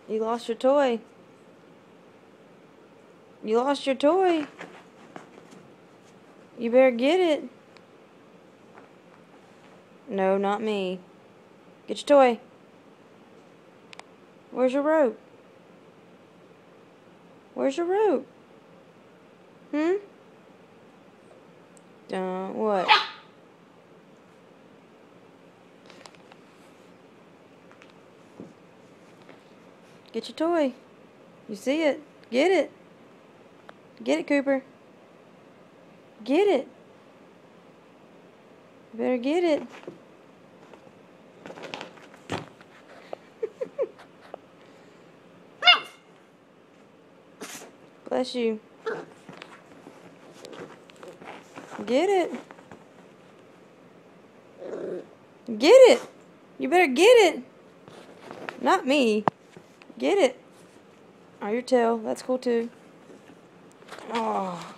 You lost your toy. You lost your toy. You better get it. No, not me. Get your toy. Where's your rope? Where's your rope? What? Get your toy. You see it. Get it. Get it, Cooper. Get it. You better get it. Bless you. Get it. Get it. You better get it. Not me. Get it. Oh, your tail. That's cool too. Oh.